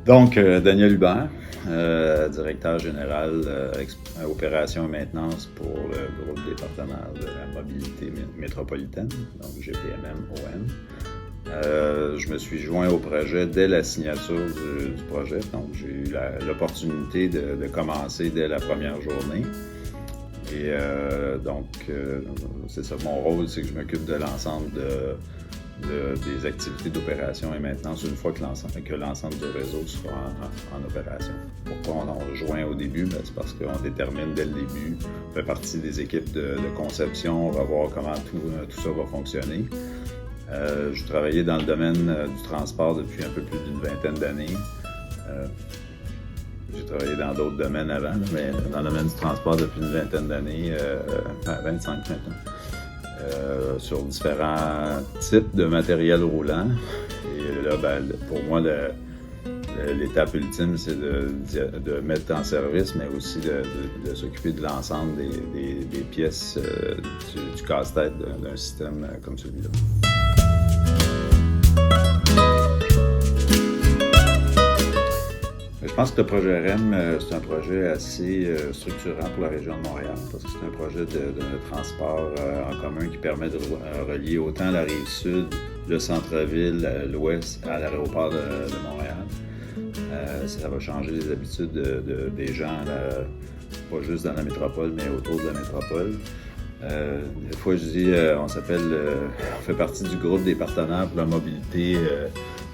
Donc, Daniel Hubert, directeur général opération et maintenance pour le groupe des partenaires de la mobilité métropolitaine, donc GPMM-OM. Je me suis joint au projet dès la signature du projet, donc j'ai eu l'opportunité de commencer dès la première journée. Et c'est ça, mon rôle, c'est que je m'occupe de l'ensemble des activités d'opération et maintenance une fois que l'ensemble du réseau sera en opération. Pourquoi on rejoint au début? C'est parce qu'on détermine dès le début, on fait partie des équipes de conception, on va voir comment tout ça va fonctionner. Je travaillais dans le domaine du transport depuis un peu plus d'une vingtaine d'années. J'ai travaillé dans d'autres domaines avant, mais dans le domaine du transport depuis une vingtaine d'années, 25 maintenant, sur différents types de matériel roulant. Et là, pour moi, l'étape ultime, c'est de mettre en service, mais aussi de s'occuper de l'ensemble des pièces du casse-tête d'un système comme celui-là. Je pense que le projet REM, c'est un projet assez structurant pour la région de Montréal, parce que c'est un projet de transport en commun qui permet de relier autant la rive sud, le centre-ville, l'ouest, à l'aéroport de Montréal. Ça va changer les habitudes des gens, pas juste dans la métropole, mais autour de la métropole. Des fois, je dis, on fait partie du groupe des partenaires pour la mobilité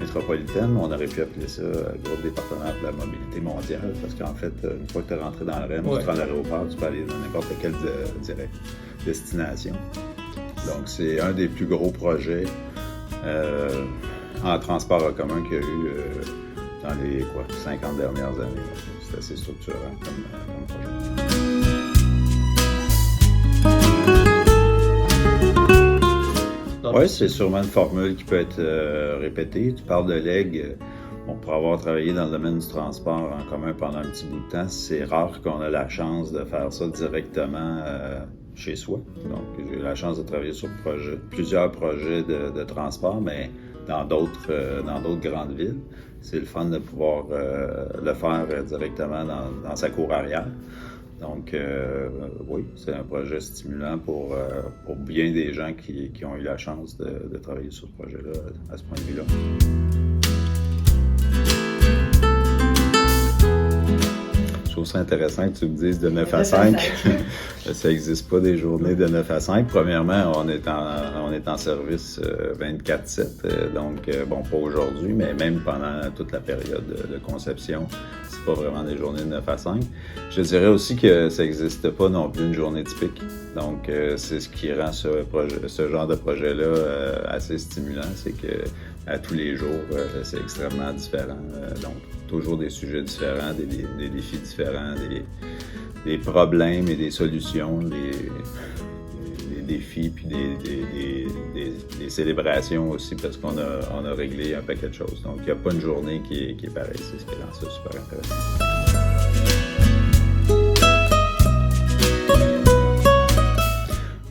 métropolitaine. On aurait pu appeler ça groupe des partenaires pour la mobilité mondiale, parce qu'en fait, une fois que tu es rentré dans le REM, tu prends l'aéroport, tu peux aller dans n'importe quelle destination. Donc, c'est un des plus gros projets en transport en commun qu'il y a eu dans les 50 dernières années. C'est assez structurant comme projet. Oui, c'est sûrement une formule qui peut être répétée. Tu parles de legs. Pour avoir travaillé dans le domaine du transport en commun pendant un petit bout de temps, c'est rare qu'on ait la chance de faire ça directement chez soi. Donc, j'ai eu la chance de travailler sur plusieurs projets de transport, mais dans d'autres grandes villes. C'est le fun de pouvoir le faire directement dans sa cour arrière. Donc, oui, c'est un projet stimulant pour bien des gens qui ont eu la chance de travailler sur ce projet-là à ce point de vue-là. Je trouve ça intéressant que tu me dises de 9 à 5. Ça n'existe pas des journées de 9 à 5. Premièrement, on est en service 24/7. Donc, pas aujourd'hui, mais même pendant toute la période de conception, c'est pas vraiment des journées de 9 à 5. Je dirais aussi que ça n'existe pas non plus une journée typique. Donc, c'est ce qui rend ce genre de projet-là assez stimulant. C'est que à tous les jours, c'est extrêmement différent. Donc, toujours des sujets différents, des défis différents, des problèmes et des solutions, des défis, puis des célébrations aussi, parce qu'on a réglé un paquet de choses. Donc, il n'y a pas une journée qui est pareille. C'est ce qui rend ça super intéressant.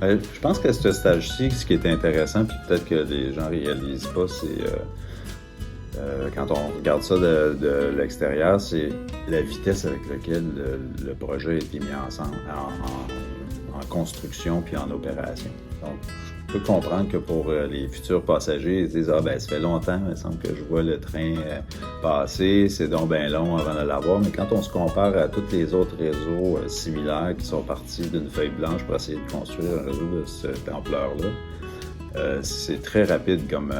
Je pense qu'à ce stage-ci, ce qui est intéressant, puis peut-être que les gens ne réalisent pas, c'est quand on regarde ça de l'extérieur, c'est la vitesse avec laquelle le projet a été mis ensemble, en construction puis en opération. Donc, je peux comprendre que pour les futurs passagers, ils disent « ça fait longtemps, il me semble que je vois le train passer, c'est donc bien long avant de l'avoir », mais quand on se compare à tous les autres réseaux similaires qui sont partis d'une feuille blanche pour essayer de construire un réseau de cette ampleur-là, c'est très rapide comme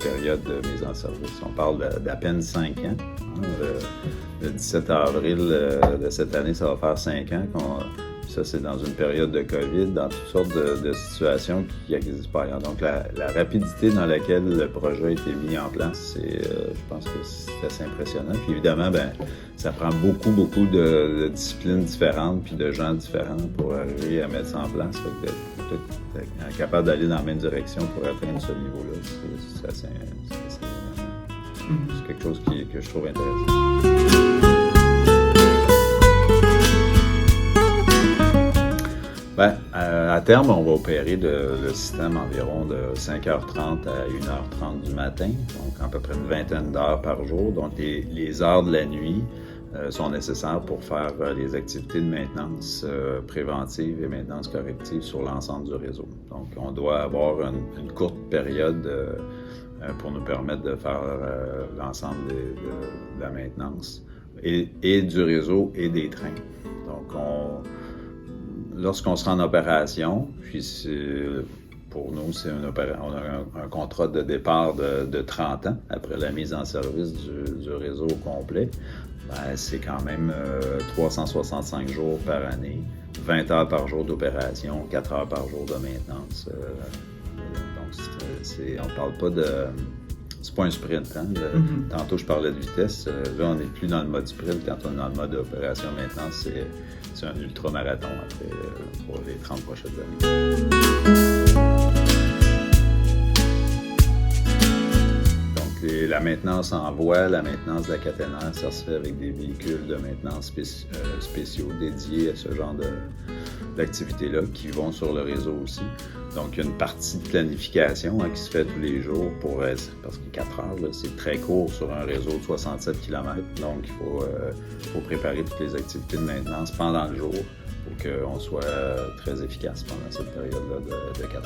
période de mise en service. On parle d'à peine 5 ans. Le 17 avril de cette année, ça va faire 5 ans. Ça, c'est dans une période de COVID, dans toutes sortes de situations qui n'existent pas ailleurs. Donc, la rapidité dans laquelle le projet a été mis en place, je pense que c'est assez impressionnant. Puis évidemment, ça prend beaucoup de disciplines différentes puis de gens différents pour arriver à mettre ça en place. Fait que d'être capable d'aller dans la même direction pour atteindre ce niveau-là, c'est quelque chose que je trouve intéressant. À terme, on va opérer le système environ de 5h30 à 1h30 du matin, donc à peu près une vingtaine d'heures par jour. Donc, les heures de la nuit sont nécessaires pour faire les activités de maintenance préventive et maintenance corrective sur l'ensemble du réseau. Donc, on doit avoir une courte période pour nous permettre de faire l'ensemble de la maintenance et du réseau et des trains. Donc, lorsqu'on sera en opération, puis pour nous, on a un contrat de départ de 30 ans après la mise en service du réseau au complet. C'est quand même 365 jours par année, 20 heures par jour d'opération, 4 heures par jour de maintenance. Donc, on parle pas de... C'est pas un sprint. Hein? Tantôt, je parlais de vitesse. Là, on n'est plus dans le mode sprint. Quand on est dans le mode opération maintenance, c'est un ultramarathon après, pour les 30 prochaines années. Donc, la maintenance en voie, la maintenance de la caténaire, ça se fait avec des véhicules de maintenance spéciaux dédiés à ce genre d'activités-là qui vont sur le réseau aussi. Donc, il y a une partie de planification qui se fait tous les jours parce que 4 heures, là, c'est très court sur un réseau de 67 km. Donc, il faut préparer toutes les activités de maintenance pendant le jour pour qu'on soit très efficace pendant cette période-là de 4 heures.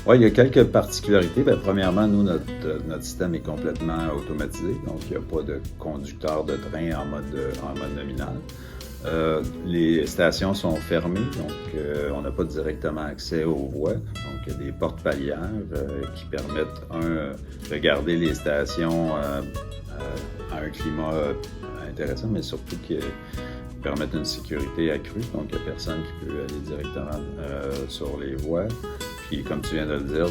Oui, il y a quelques particularités. Premièrement, nous, notre système est complètement automatisé, donc il n'y a pas de conducteur de train en mode nominal. Les stations sont fermées, donc on n'a pas directement accès aux voies. Donc il y a des portes palières qui permettent, de garder les stations à un climat intéressant, mais surtout qui permettent une sécurité accrue. Donc il n'y a personne qui peut aller directement sur les voies. Puis, comme tu viens de le dire,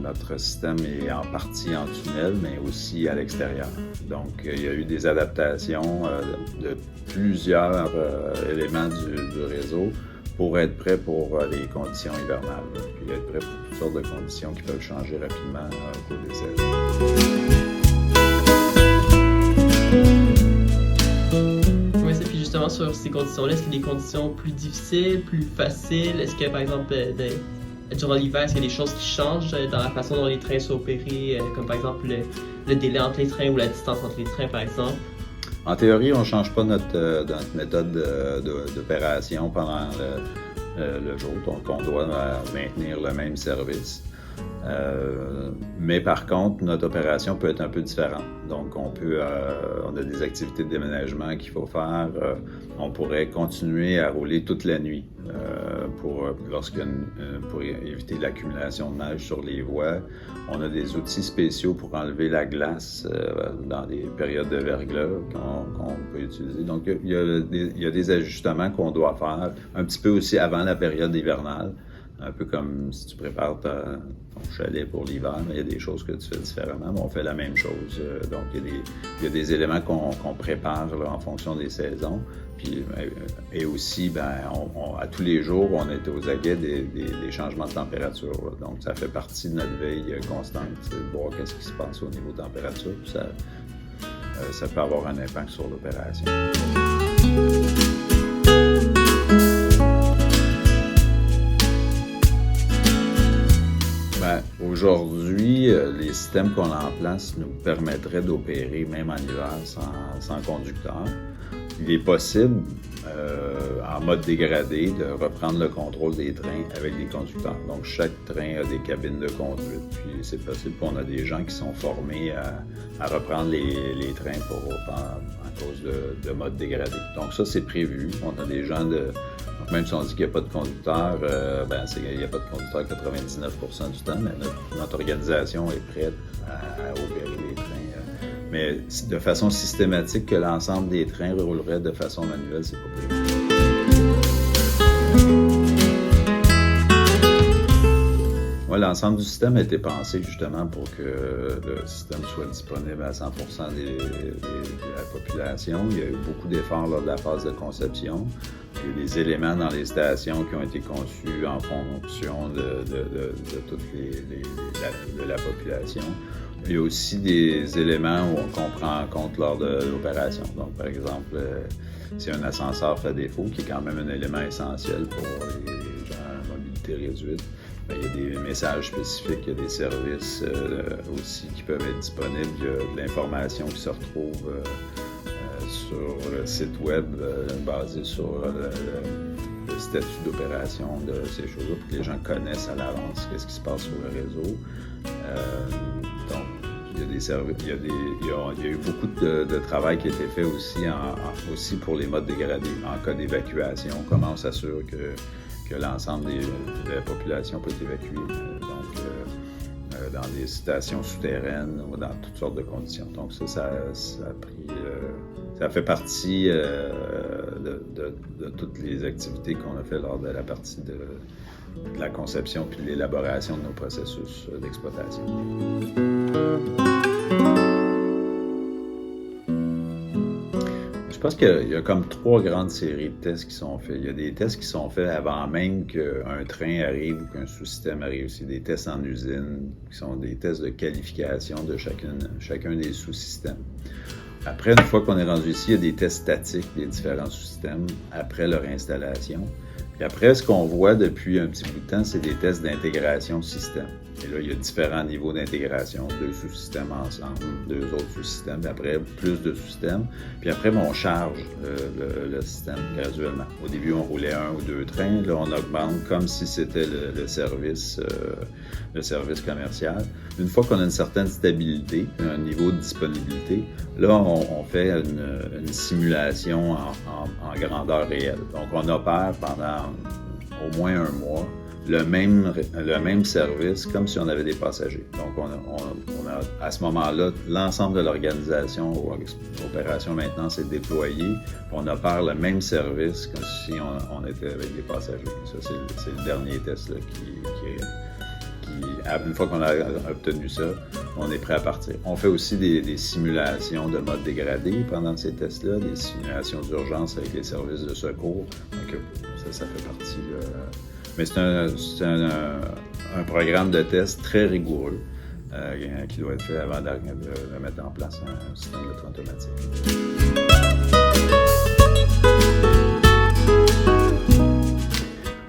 notre système est en partie en tunnel, mais aussi à l'extérieur. Donc, il y a eu des adaptations de plusieurs éléments du réseau pour être prêt pour les conditions hivernales. Puis, être prêt pour toutes sortes de conditions qui peuvent changer rapidement au cours des saisons. Oui, puis justement, sur ces conditions-là, est-ce qu'il y a des conditions plus difficiles, plus faciles? Est-ce que, par exemple, durant l'hiver, est-ce qu'il y a des choses qui changent dans la façon dont les trains sont opérés, comme par exemple le délai entre les trains ou la distance entre les trains, par exemple? En théorie, on ne change pas notre méthode d'opération pendant le jour, donc on doit maintenir le même service. Mais par contre, notre opération peut être un peu différente. Donc, on a des activités de déménagement qu'il faut faire. On pourrait continuer à rouler toute la nuit pour éviter l'accumulation de neige sur les voies. On a des outils spéciaux pour enlever la glace dans des périodes de verglas qu'on peut utiliser. Donc, il y a des ajustements qu'on doit faire un petit peu aussi avant la période hivernale. Un peu comme si tu prépares ton chalet pour l'hiver, mais il y a des choses que tu fais différemment, mais on fait la même chose. Donc, il y a des éléments qu'on prépare là, en fonction des saisons. Puis, et aussi, à tous les jours, on est aux aguets des changements de température. Là. Donc, ça fait partie de notre veille constante, c'est de voir qu'est-ce qui se passe au niveau de température. Puis ça peut avoir un impact sur l'opération. Aujourd'hui, les systèmes qu'on a en place nous permettraient d'opérer même en hiver sans conducteur. Il est possible, en mode dégradé, de reprendre le contrôle des trains avec des conducteurs. Donc, chaque train a des cabines de conduite, puis c'est possible qu'on a des gens qui sont formés à reprendre les trains à cause de mode dégradé. Donc, ça, c'est prévu. On a des gens Donc, même si on dit qu'il n'y a pas de conducteur, il n'y a pas de conducteur 99% du temps, mais notre organisation est prête à opérer les trains. Mais de façon systématique, que l'ensemble des trains roulerait de façon manuelle, c'est pas prévu. Ouais, l'ensemble du système a été pensé justement pour que le système soit disponible à 100% de la population. Il y a eu beaucoup d'efforts lors de la phase de conception. Il y a des éléments dans les stations qui ont été conçus en fonction de toute de la population. il y a aussi des éléments qu'on prend en compte lors de l'opération. Donc, par exemple, si un ascenseur fait défaut, qui est quand même un élément essentiel pour les gens à mobilité réduite, bien, il y a des messages spécifiques, il y a des services aussi qui peuvent être disponibles. Il y a de l'information qui se retrouve sur le site web basé sur le statut d'opération de ces choses-là pour que les gens connaissent à l'avance ce qui se passe sur le réseau. Donc, il y a des services, il y a eu beaucoup de travail qui a été fait aussi pour les modes dégradés en cas d'évacuation. Comment on s'assure que l'ensemble de la population peut être évacuée. Dans des stations souterraines ou dans toutes sortes de conditions. Donc ça a pris... ça fait partie de toutes les activités qu'on a fait lors de la partie de la conception puis de l'élaboration de nos processus d'exploitation. Je pense qu'il y a comme 3 grandes séries de tests qui sont faits. Il y a des tests qui sont faits avant même qu'un train arrive ou qu'un sous-système arrive. C'est des tests en usine, qui sont des tests de qualification de chacun des sous-systèmes. Après, une fois qu'on est rendu ici, il y a des tests statiques des différents sous-systèmes après leur installation. Puis après, ce qu'on voit depuis un petit bout de temps, c'est des tests d'intégration système. Et là, il y a différents niveaux d'intégration, 2 sous-systèmes ensemble, 2 autres sous-systèmes, puis après, plus de sous-systèmes. Puis après, on charge le système graduellement. Au début, on roulait 1 ou 2 trains. Là, on augmente comme si c'était le service commercial. Une fois qu'on a une certaine stabilité, un niveau de disponibilité, là, on fait une simulation en grandeur réelle. Donc, on opère pendant au moins 1 mois le même service comme si on avait des passagers. Donc, on a à ce moment-là, l'ensemble de l'organisation ou opération maintenance est déployé. On opère le même service comme si on était avec des passagers. Ça, c'est le dernier test là, une fois qu'on a obtenu ça, on est prêt à partir. On fait aussi des simulations de mode dégradé pendant ces tests-là, des simulations d'urgence avec les services de secours. Donc, ça fait partie. Mais c'est un programme de test très rigoureux qui doit être fait avant de mettre en place un système de train automatique.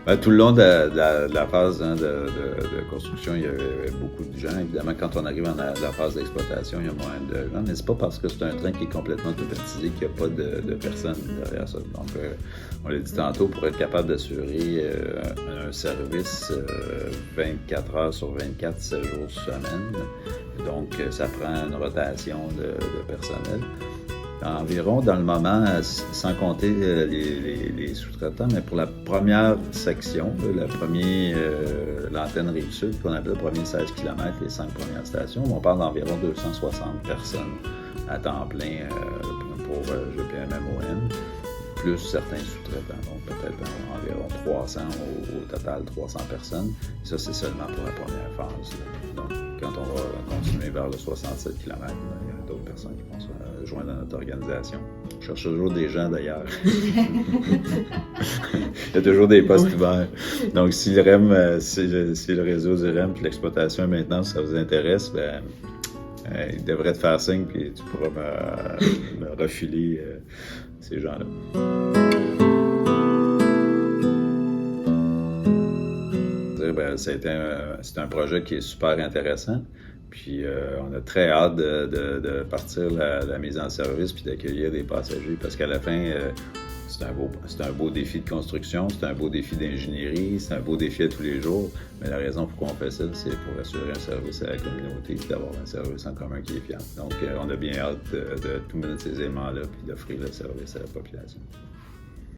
Ben, tout le long de la phase de construction, il y avait beaucoup de gens. Évidemment, quand on arrive dans la phase d'exploitation, il y a moins de gens, mais c'est pas parce que c'est un train qui est complètement automatisé qu'il n'y a pas de personnes derrière ça. Donc, on l'a dit tantôt, pour être capable d'assurer un service 24 heures sur 24, 7 jours sur semaine. Donc, ça prend une rotation de personnel. Environ, dans le moment, sans compter les sous-traitants, mais pour la première section, l'antenne Rive-Sud, qu'on appelle le premier 16 km, les 5 premières stations, on parle d'environ 260 personnes à temps plein pour GPM-MON, plus certains sous-traitants, donc peut-être environ 300 au total, 300 personnes. Et ça, c'est seulement pour la première phase. Donc, quand on va continuer vers le 67 km, il y a d'autres personnes qui vont se joindre à notre organisation. Je cherche toujours des gens, d'ailleurs. Il y a toujours des postes ouverts. Donc, si le REM, si le réseau du REM et l'exploitation et maintenance, ça vous intéresse, ben, il devrait te faire signe, puis tu pourras me refiler ces gens-là. C'est un projet qui est super intéressant. Puis on a très hâte de partir la mise en service puis d'accueillir des passagers parce qu'à la fin, c'est un beau défi de construction, c'est un beau défi d'ingénierie, c'est un beau défi à tous les jours. Mais la raison pourquoi on fait ça, c'est pour assurer un service à la communauté et d'avoir un service en commun qui est fiable. Donc on a bien hâte de tout mettre ces éléments-là puis d'offrir le service à la population.